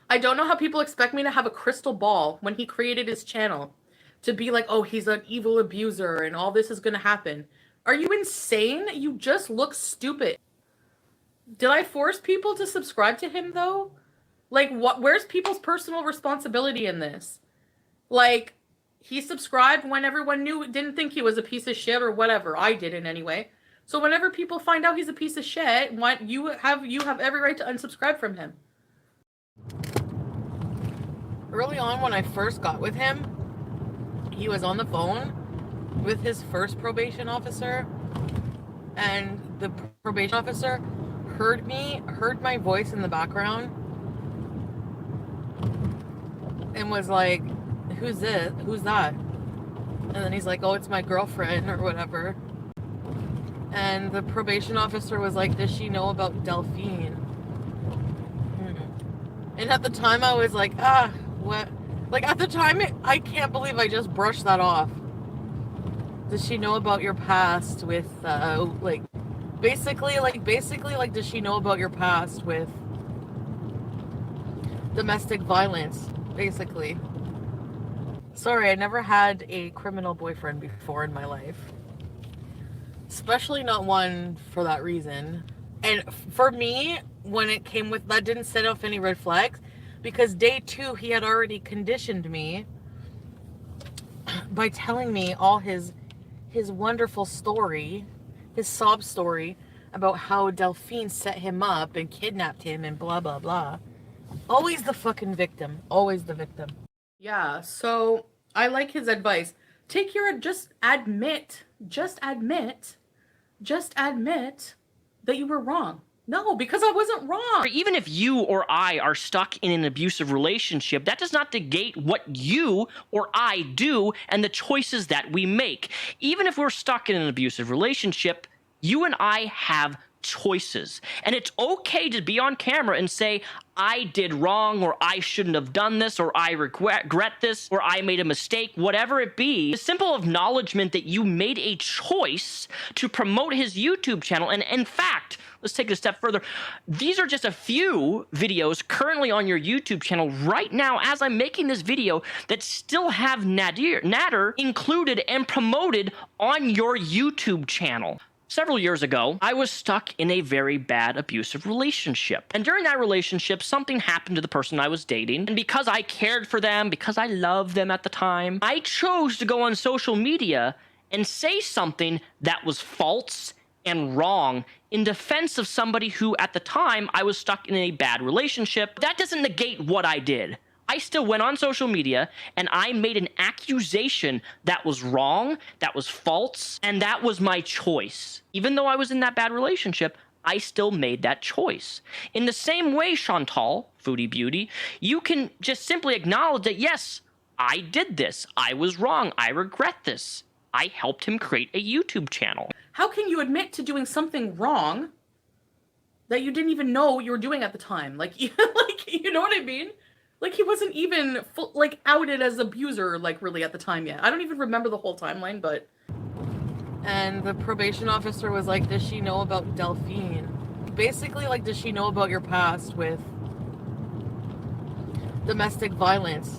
I don't know how people expect me to have a crystal ball when he created his channel to be like, oh, he's an evil abuser and all this is going to happen. Are you insane? You just look stupid. Did I force people to subscribe to him though? Like, what? Where's people's personal responsibility in this? Like, he subscribed when everyone didn't think he was a piece of shit or whatever. I didn't anyway. So whenever people find out he's a piece of shit, you have every right to unsubscribe from him. Early on, when I first got with him, he was on the phone with his first probation officer, and the probation officer heard my voice in the background, and was like, who's this? Who's that? And then he's like, oh, it's my girlfriend or whatever. And the probation officer was like, does she know about Delphine? And at the time I was like, what? Like, at the time, I can't believe I just brushed that off. Does she know about your past with, basically, does she know about your past with domestic violence, basically? Sorry, I never had a criminal boyfriend before in my life. Especially not one for that reason. And for me, when it came with, that didn't set off any red flags, because day 2, he had already conditioned me by telling me all his wonderful story, his sob story about how Delphine set him up and kidnapped him and blah, blah, blah. Always the fucking victim. Always the victim. Yeah, so I like his advice. Just admit that you were wrong. No, because I wasn't wrong. Even if you or I are stuck in an abusive relationship, that does not negate what you or I do and the choices that we make. Even if we're stuck in an abusive relationship, you and I have choices. And it's okay to be on camera and say, I did wrong, or I shouldn't have done this, or I regret this, or I made a mistake, whatever it be. The simple acknowledgement that you made a choice to promote his YouTube channel. And in fact, let's take it a step further. These are just a few videos currently on your YouTube channel right now as I'm making this video that still have Nader included and promoted on your YouTube channel. Several years ago, I was stuck in a very bad abusive relationship. And during that relationship, something happened to the person I was dating. And because I cared for them, because I loved them at the time, I chose to go on social media and say something that was false and wrong in defense of somebody who, at the time, I was stuck in a bad relationship. That doesn't negate what I did. I still went on social media and I made an accusation that was wrong, that was false, and that was my choice. Even though I was in that bad relationship, I still made that choice. In the same way, Chantal, Foodie Beauty, you can just simply acknowledge that, yes, I did this. I was wrong. I regret this. I helped him create a YouTube channel. How can you admit to doing something wrong that you didn't even know you were doing at the time? Like, you know what I mean? Like, he wasn't even outed as abuser, really at the time yet. I don't even remember the whole timeline, but... And the probation officer was like, does she know about Delphine? Basically, does she know about your past with domestic violence?